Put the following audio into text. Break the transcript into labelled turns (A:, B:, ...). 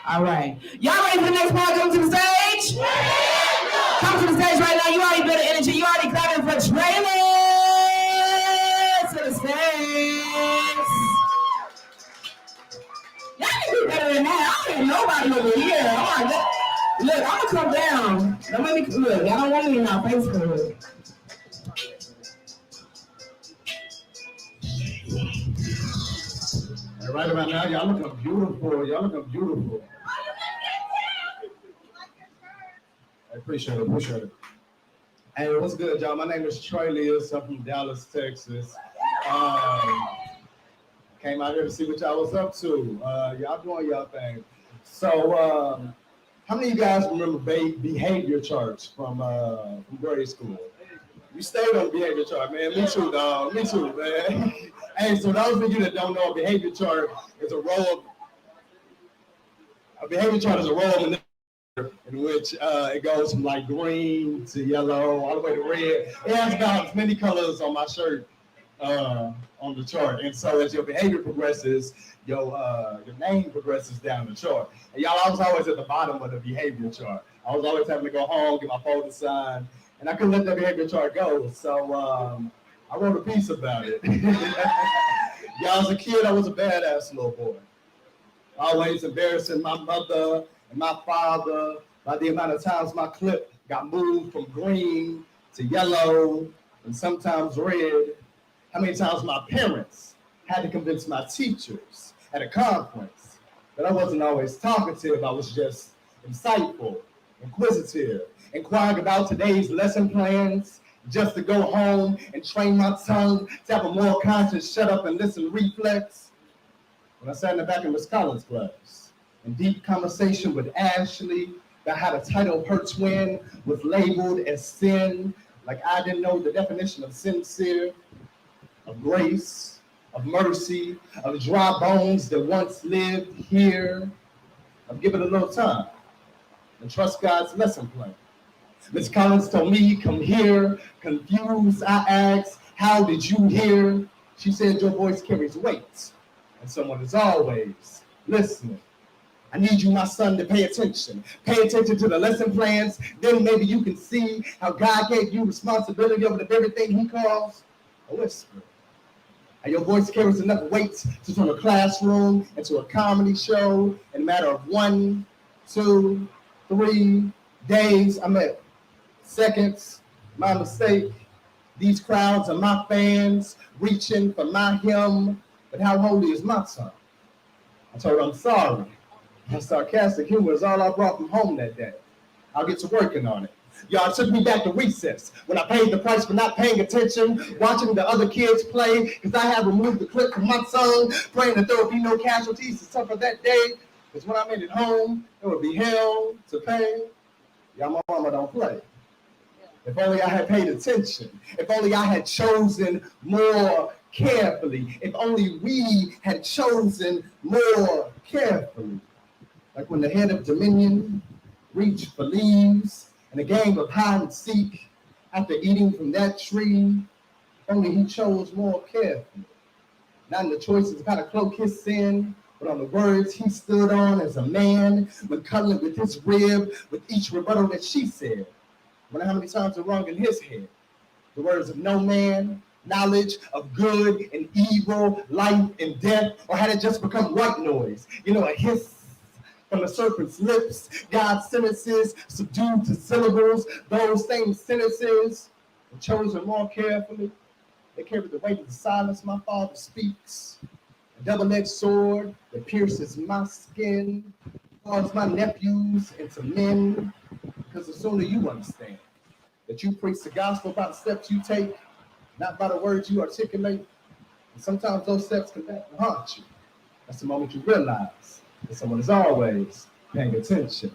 A: All right. Y'all ready for the next part? Come to the stage? Come to the stage right now. You already better energy. You already clapping for Treylieus to the stage. Y'all can do better than that. I don't hear nobody over here. Look, I'm gonna come down. Don't make me look. Y'all don't want me in our Facebook.
B: And right about now, y'all looking beautiful. Y'all looking beautiful. I appreciate it. Hey, what's good, y'all? My name is Treylieus. I'm from Dallas, Texas. Came out here to see what y'all was up to. Y'all doing y'all thing. So, how many of you guys remember behavior charts from grade school? You stayed on the behavior chart, man. Me too, dog. Me too, man. Hey, so those of you that don't know, a behavior chart is a behavior chart is a row of in which it goes from like green to yellow all the way to red. It has about as many colors on my shirt on the chart. And so as your behavior progresses, your name progresses down the chart. And y'all, I was always at the bottom of the behavior chart. I was always having to go home, get my folder signed, and I couldn't let that behavior chart go. So I wrote a piece about it. Y'all, as a kid, I was a badass little boy. Always embarrassing my mother and my father by the amount of times my clip got moved from green to yellow and sometimes red. How many times my parents had to convince my teachers at a conference that I wasn't always talkative, I was just insightful, inquisitive, inquiring about today's lesson plans, just to go home and train my tongue to have a more conscious shut up and listen reflex. When I sat in the back of Miss Collins' class, in deep conversation with Ashley about how the title of her twin was labeled as sin, like I didn't know the definition of sincere, of grace, of mercy, of dry bones that once lived here. I'll give it a little time and trust God's lesson plan. Miss Collins told me, come here. Confused, I asked, how did you hear? She said, your voice carries weight, and someone is always listening. I need you, my son, to pay attention. Pay attention to the lesson plans. Then maybe you can see how God gave you responsibility over the very thing he calls a whisper. And your voice carries enough weight to turn a classroom into a comedy show in a matter of 1, 2, 3 days. I mean, seconds. My mistake. These crowds are my fans reaching for my hymn. But how holy is my son? I told her I'm sorry. My sarcastic humor is all I brought from home that day. I'll get to working on it. Y'all, took me back to recess when I paid the price for not paying attention, watching the other kids play, because I had removed the clip from my tongue, praying that there would be no casualties to suffer that day, because when I made it home, there would be hell to pay. Y'all, my mama don't play. If only I had paid attention. If only I had chosen more carefully. If only we had chosen more carefully. Like when the head of Dominion reached for leaves in a game of hide and seek after eating from that tree, only he chose more carefully. Not in the choices of how to cloak his sin, but on the words he stood on as a man when cuddling with his rib with each rebuttal that she said. I wonder how many times are wrong in his head. The words of no man, knowledge of good and evil, life and death, or had it just become white noise? You know, a hiss from the serpent's lips, God's sentences subdued to syllables, those same sentences were chosen more carefully. They carry the weight of the silence my father speaks, a double-edged sword that pierces my skin, calls my nephews into men, because the sooner you understand that you preach the gospel by the steps you take, not by the words you articulate, and sometimes those steps come back and haunt you. That's the moment you realize that someone is always paying attention.